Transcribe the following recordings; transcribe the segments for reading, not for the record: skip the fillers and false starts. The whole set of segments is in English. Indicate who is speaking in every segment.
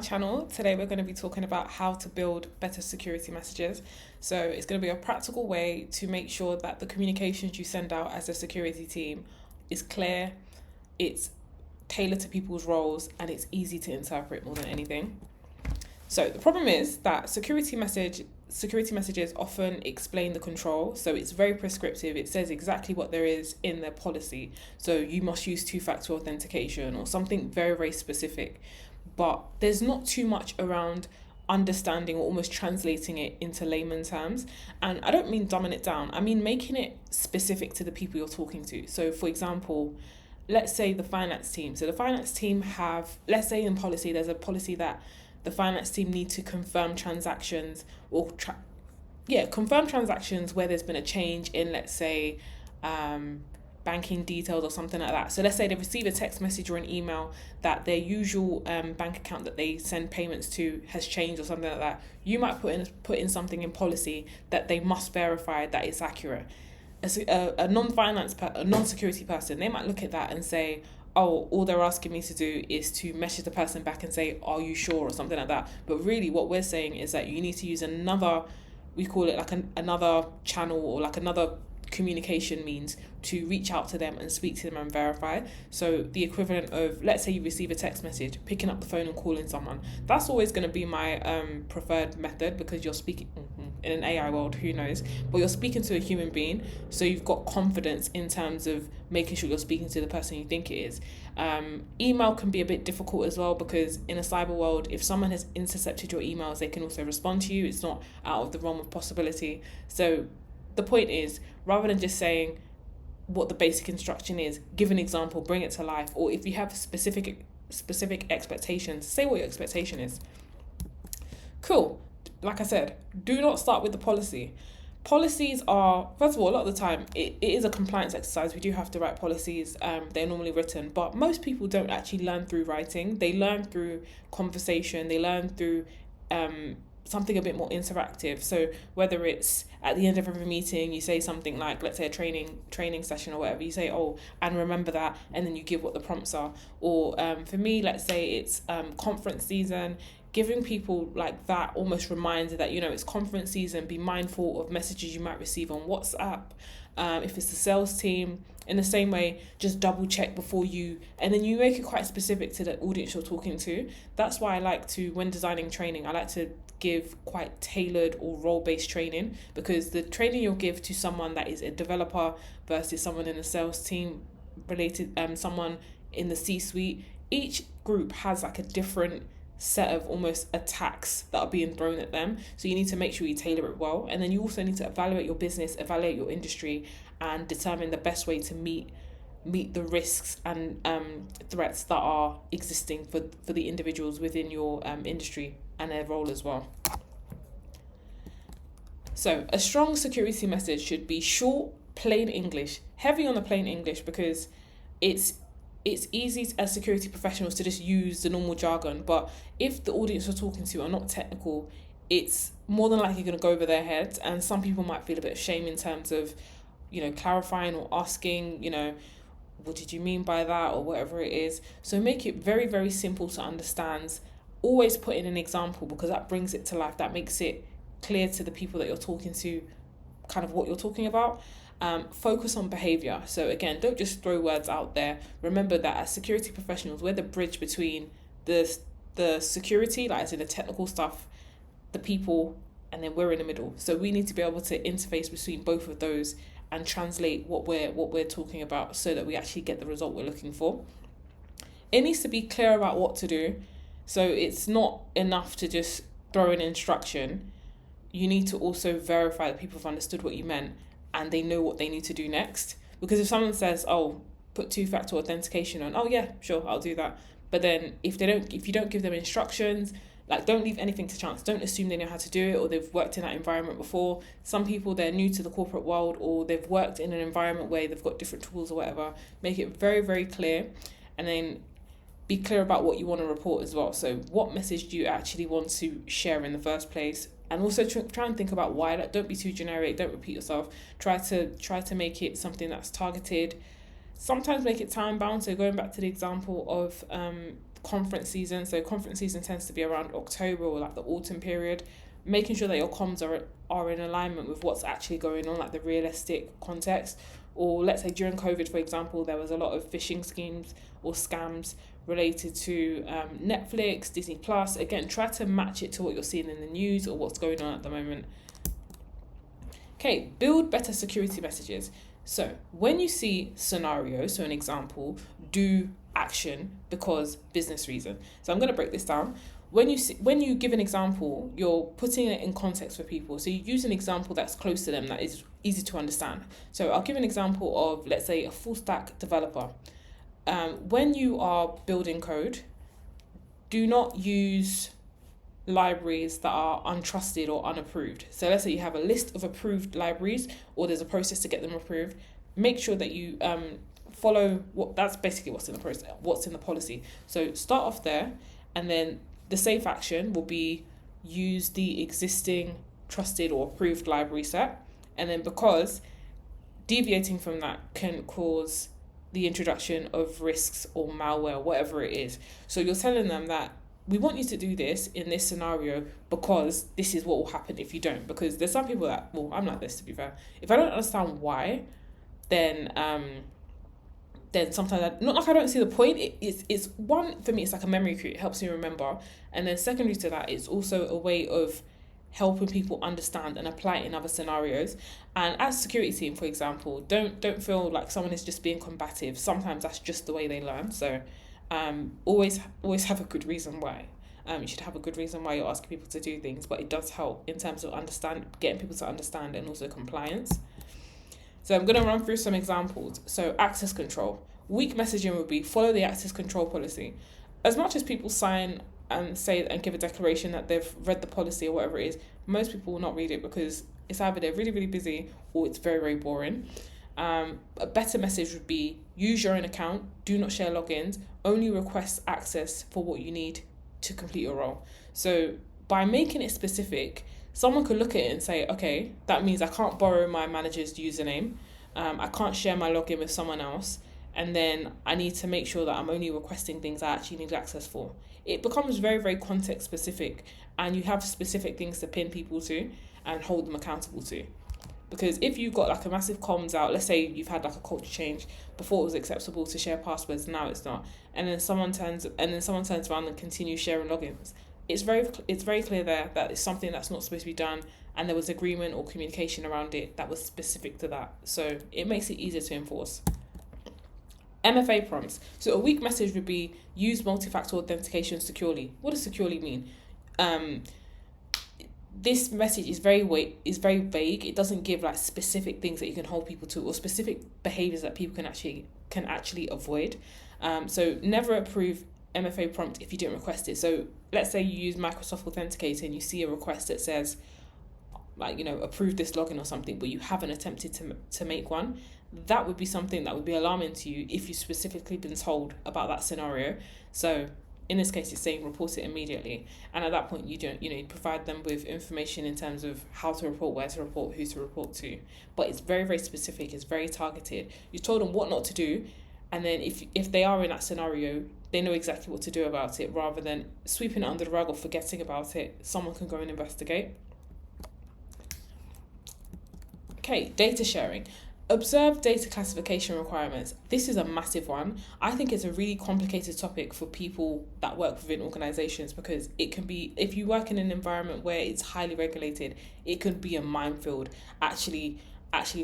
Speaker 1: Channel. Today we're going to be talking about how to build better security messages. So it's going to be a practical way to make sure that the communications you send out as a security team is clear, it's tailored to people's roles, and it's easy to interpret more than anything. So the problem is that security messages often explain the control. So it's very prescriptive. It says exactly what there is in their policy. So you must use two-factor authentication or something very, very specific. But there's not too much around understanding or almost translating it into layman terms. And I don't mean dumbing it down. I mean making it specific to the people you're talking to. So for example, let's say the finance team. So the finance team let's say in policy, there's a policy that the finance team need to confirm transactions confirm transactions where there's been a change in, let's say, banking details or something like that. So let's say they receive a text message or an email that their usual bank account that they send payments to has changed or something like that. You might put in something in policy that they must verify that it's accurate. A non-security person, they might look at that and say, oh, all they're asking me to do is to message the person back and say, are you sure, or something like that. But really what we're saying is that you need to use another, we call it like another channel or like another communication means to reach out to them and speak to them and verify. So the equivalent of, let's say you receive a text message, picking up the phone and calling someone. That's always going to be my preferred method, because you're speaking in an AI world, who knows, but you're speaking to a human being, so you've got confidence in terms of making sure you're speaking to the person you think it is. Email can be a bit difficult as well, because in a cyber world, if someone has intercepted your emails, they can also respond to you. It's not out of the realm of possibility. So the point is, rather than just saying what the basic instruction is, give an example, bring it to life. Or if you have specific expectations, say what your expectation is. Cool. Like I said, do not start with the policy. Policies are, first of all, a lot of the time, it is a compliance exercise. We do have to write policies. They're normally written, but most people don't actually learn through writing. They learn through conversation. They learn through something a bit more interactive. So whether it's at the end of every meeting, you say something like, let's say a training session or whatever, you say, oh, and remember that, and then you give what the prompts are. Or for me, let's say it's conference season, giving people like that almost reminds that, it's conference season. Be mindful of messages you might receive on WhatsApp. If it's the sales team, in the same way, just double check before and then you make it quite specific to the audience you're talking to. That's why I like to, when designing training, I like to give quite tailored or role-based training, because the training you'll give to someone that is a developer versus someone in a sales team related, someone in the C-suite, each group has like a different set of almost attacks that are being thrown at them. So you need to make sure you tailor it well. And then you also need to evaluate your business, evaluate your industry, and determine the best way to meet the risks and threats that are existing for the individuals within your industry and their role as well. So a strong security message should be short, plain English, heavy on the plain English, because it's easy as security professionals to just use the normal jargon, but if the audience you're talking to are not technical, it's more than likely going to go over their heads, and some people might feel a bit of shame in terms of, clarifying or asking, what did you mean by that, or whatever it is. So make it very, very simple to understand. Always put in an example, because that brings it to life. That makes it clear to the people that you're talking to kind of what you're talking about. Focus on behavior. So again, don't just throw words out there. Remember that as security professionals, we're the bridge between the security, like as in the technical stuff, the people, and then we're in the middle. So we need to be able to interface between both of those and translate what we're talking about, so that we actually get the result we're looking for. It needs to be clear about what to do. So it's not enough to just throw an instruction. You need to also verify that people have understood what you meant and they know what they need to do next. Because if someone says, oh, put two-factor authentication on, oh yeah, sure, I'll do that. But then if you don't give them instructions, like, don't leave anything to chance. Don't assume they know how to do it or they've worked in that environment before. Some people, they're new to the corporate world, or they've worked in an environment where they've got different tools or whatever. Make it very, very clear, and then be clear about what you want to report as well. So what message do you actually want to share in the first place? And also try and think about why. Don't be too generic. Don't repeat yourself. Try to make it something that's targeted. Sometimes make it time bound. So going back to the example of conference season. So conference season tends to be around October or like the autumn period. Making sure that your comms are in alignment with what's actually going on, like the realistic context. Or let's say during COVID, for example, there was a lot of phishing schemes or scams related to Netflix, Disney Plus. Again, try to match it to what you're seeing in the news or what's going on at the moment. Okay, build better security messages. So when you see scenarios, so an example, do action because business reason. So I'm going to break this down. When you give an example, you're putting it in context for people. So you use an example that's close to them, that is easy to understand. So I'll give an example of, let's say, a full stack developer. When you are building code, do not use libraries that are untrusted or unapproved. So let's say you have a list of approved libraries, or there's a process to get them approved. Make sure that you follow that's basically what's in the process, what's in the policy. So start off there, and then the safe action will be use the existing trusted or approved library set. And then because deviating from that can cause the introduction of risks or malware, whatever it is. So you're telling them that we want you to do this in this scenario because this is what will happen if you don't. Because there's some people that, well, I'm like this, to be fair. If I don't understand why, then sometimes not like I don't see the point. It's one, for me, it's like a memory cue. It helps me remember. And then secondary to that, it's also a way of helping people understand and apply it in other scenarios. And as a security team, for example, don't feel like someone is just being combative. Sometimes that's just the way they learn. So always have a good reason why. You should have a good reason why you're asking people to do things, but it does help in terms of getting people to understand and also compliance. So I'm going to run through some examples. So access control. Weak messaging would be follow the access control policy. As much as people sign and say and give a declaration that they've read the policy or whatever it is, most people will not read it because it's either they're really, really busy or it's very, very boring. A better message would be use your own account, do not share logins, only request access for what you need to complete your role. So by making it specific, someone could look at it and say, okay, that means I can't borrow my manager's username, I can't share my login with someone else, and then I need to make sure that I'm only requesting things I actually need access for. It becomes very, very context specific, and you have specific things to pin people to and hold them accountable to. Because if you've got like a massive comms out, let's say you've had like a culture change, before it was acceptable to share passwords, now it's not, and then someone turns around and continues sharing logins, it's very clear there that it's something that's not supposed to be done, and there was agreement or communication around it that was specific to that. So it makes it easier to enforce. MFA prompts. So a weak message would be use multi-factor authentication securely. What does securely mean? This message is very vague. It doesn't give like specific things that you can hold people to or specific behaviors that people can actually avoid. So never approve MFA prompt if you didn't request it. So let's say you use Microsoft Authenticator and you see a request that says, like, approve this login or something, but you haven't attempted to make one. That would be something that would be alarming to you if you've specifically been told about that scenario. So in this case, it's saying report it immediately. And at that point, you provide them with information in terms of how to report, where to report, who to report to. But it's very, very specific. It's very targeted. You told them what not to do. And then if they are in that scenario, they know exactly what to do about it, rather than sweeping it under the rug or forgetting about it. Someone can go and investigate. Okay, data sharing. Observe data classification requirements. This is a massive one. I think it's a really complicated topic for people that work within organizations, because it can be, if you work in an environment where it's highly regulated, it could be a minefield actually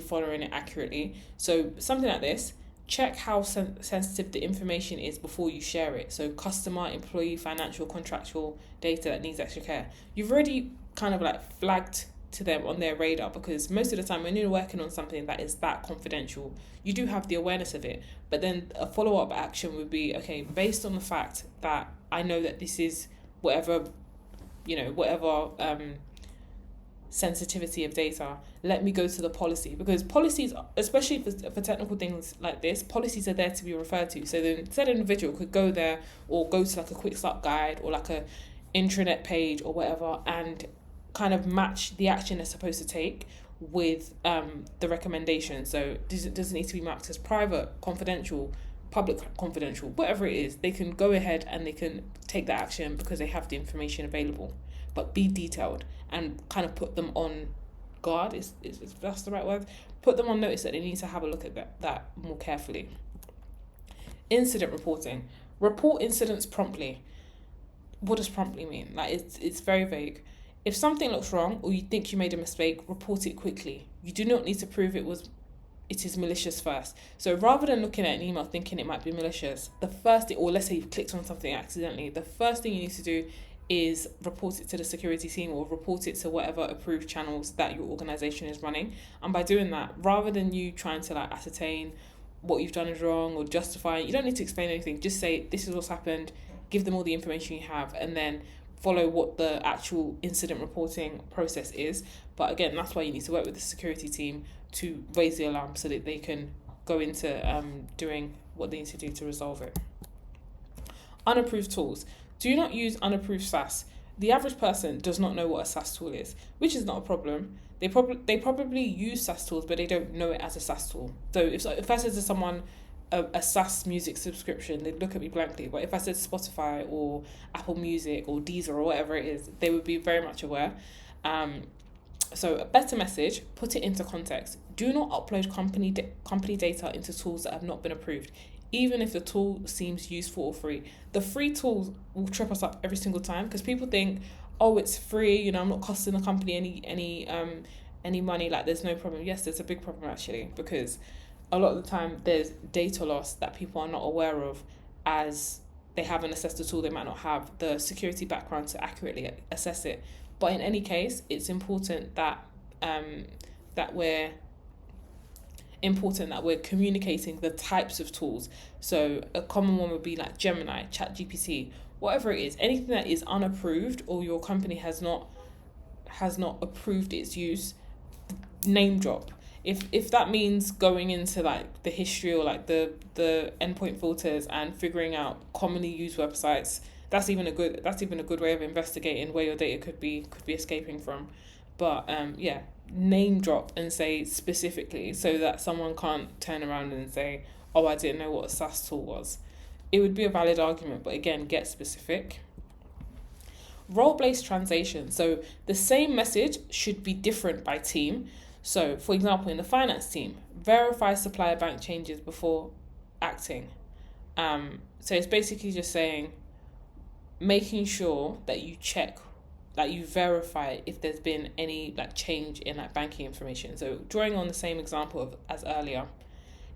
Speaker 1: following it accurately. So something like this, check how sensitive the information is before you share it. So customer, employee, financial, contractual data that needs extra care. You've already kind of like flagged to them on their radar, because most of the time when you're working on something that is that confidential, you do have the awareness of it. But then a follow-up action would be, okay, based on the fact that I know that this is whatever sensitivity of data, let me go to the policy, because policies, especially for technical things like this, policies are there to be referred to. So then said individual could go there or go to like a quick start guide or like a intranet page or whatever, and kind of match the action they're supposed to take with the recommendation. So it doesn't need to be marked as private, confidential, public confidential, whatever it is, they can go ahead and they can take that action because they have the information available. But be detailed and kind of put them on guard, is that's the right word? Put them on notice that they need to have a look at that more carefully. Incident reporting. Report incidents promptly. What does promptly mean? Like, it's very vague. If something looks wrong or you think you made a mistake, report it quickly. You do not need to prove it is malicious first. So rather than looking at an email thinking it might be malicious, the first thing, or let's say you've clicked on something accidentally, the first thing you need to do is report it to the security team or report it to whatever approved channels that your organization is running. And by doing that, rather than you trying to like ascertain what you've done is wrong or justify it, you don't need to explain anything. Just say, this is what's happened, give them all the information you have, and then follow what the actual incident reporting process is. But again, that's why you need to work with the security team to raise the alarm so that they can go into doing what they need to do to resolve it. Unapproved tools. Do not use unapproved SaaS. The average person does not know what a SaaS tool is, which is not a problem. They probably use SaaS tools, but they don't know it as a SaaS tool. So if I said to someone a SaaS music subscription, they'd look at me blankly. But if I said Spotify or Apple Music or Deezer or whatever it is, they would be very much aware. So a better message, put it into context. Do not upload company data into tools that have not been approved, even if the tool seems useful or free. The free tools will trip us up every single time because people think, oh, it's free, I'm not costing the company any money, like there's no problem. Yes, there's a big problem actually, because a lot of the time there's data loss that people are not aware of as they haven't assessed the tool. They might not have the security background to accurately assess it. But in any case, it's important that we're communicating the types of tools. So a common one would be like Gemini, ChatGPT, whatever it is, anything that is unapproved or your company has not approved its use, name drop. If that means going into like the history or like the endpoint filters and figuring out commonly used websites, that's even a good way of investigating where your data could be escaping from. But name drop and say specifically so that someone can't turn around and say, oh, I didn't know what a SaaS tool was. It would be a valid argument, but again, get specific. Role-based translation. So the same message should be different by team. So for example, in the finance team, verify supplier bank changes before acting. So it's basically just saying, making sure that you check, that you verify if there's been any like change in like banking information. So drawing on the same example as earlier,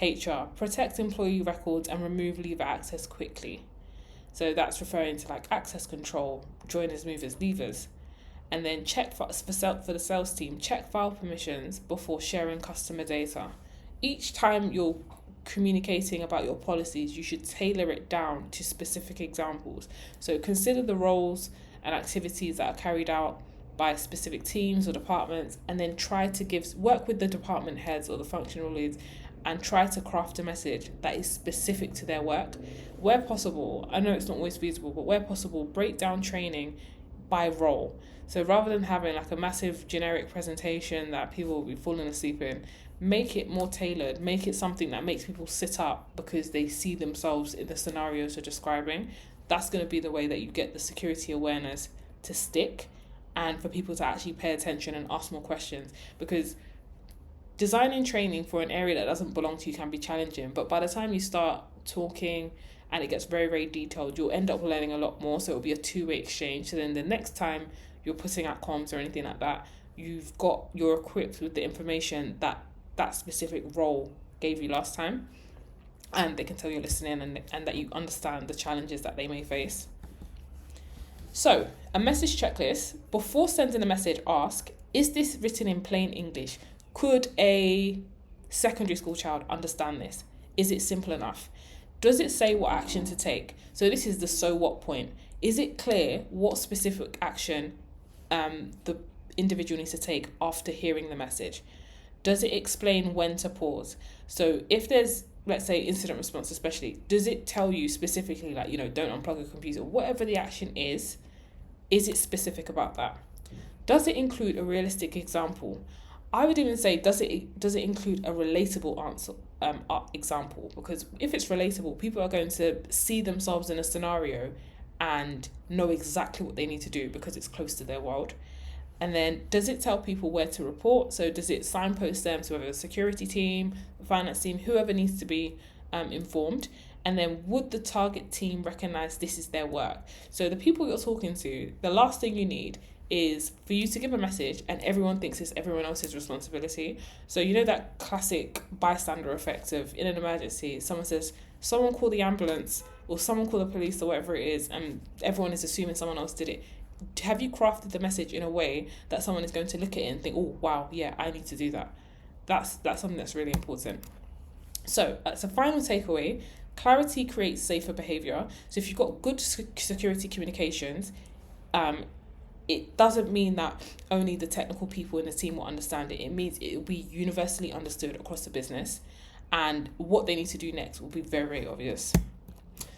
Speaker 1: HR, protect employee records and remove leaver access quickly. So that's referring to like access control, joiners, movers, leavers. And then check for the sales team, check file permissions before sharing customer data. Each time you're communicating about your policies, you should tailor it down to specific examples. So consider the roles and activities that are carried out by specific teams or departments, and then try to work with the department heads or the functional leads and try to craft a message that is specific to their work. Where possible, I know it's not always feasible, but where possible, break down training by role. So rather than having like a massive generic presentation that people will be falling asleep in, make it more tailored, make it something that makes people sit up because they see themselves in the scenarios you're describing. That's going to be the way that you get the security awareness to stick and for people to actually pay attention and ask more questions, because designing training for an area that doesn't belong to you can be challenging, but by the time you start talking and it gets very, very detailed, you'll end up learning a lot more. So it'll be a two-way exchange. So then the next time you're putting out comms or anything like that, you're equipped with the information that specific role gave you last time, and they can tell you're listening and that you understand the challenges that they may face. So a message checklist. Before sending a message, ask, is this written in plain English? Could a secondary school child understand this? Is it simple enough? Does it say what action to take? So this is the so what point. Is it clear what specific action the individual needs to take after hearing the message? Does it explain when to pause? So if there's, let's say, incident response especially, does it tell you specifically, like, don't unplug a computer? Whatever the action is it specific about that? Does it include a realistic example? I would even say, does it include a relatable answer example? Because if it's relatable, people are going to see themselves in a scenario and know exactly what they need to do because it's close to their world. And then, does it tell people where to report? So does it signpost them to whether the security team, the finance team, whoever needs to be informed? And then, would the target team recognize this is their work? So the people you're talking to, the last thing you need is for you to give a message and everyone thinks it's everyone else's responsibility. So you know that classic bystander effect of, in an emergency, someone says, someone call the ambulance or someone call the police or whatever it is, and everyone is assuming someone else did it. Have you crafted the message in a way that someone is going to look at it and think, oh wow, yeah, I need to do that? That's something that's really important. So as a final takeaway, clarity creates safer behavior. So if you've got good security communications, it doesn't mean that only the technical people in the team will understand it. It means it will be universally understood across the business, and what they need to do next will be very, very obvious.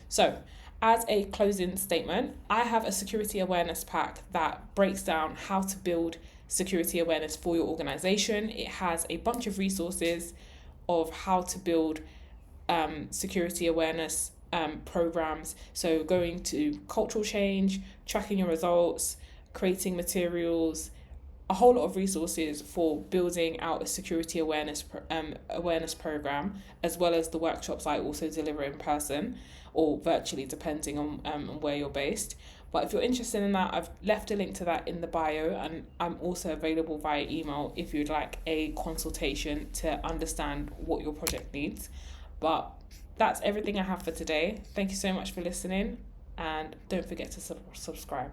Speaker 1: So, as a closing statement, I have a security awareness pack that breaks down how to build security awareness for your organization. It has a bunch of resources of how to build security awareness programs. So going to cultural change, tracking your results, creating materials, a whole lot of resources for building out a security awareness program, as well as the workshops I also deliver in person or virtually, depending on where you're based. But if you're interested in that, I've left a link to that in the bio, and I'm also available via email if you'd like a consultation to understand what your project needs. But that's everything I have for today. Thank you so much for listening, and don't forget to subscribe.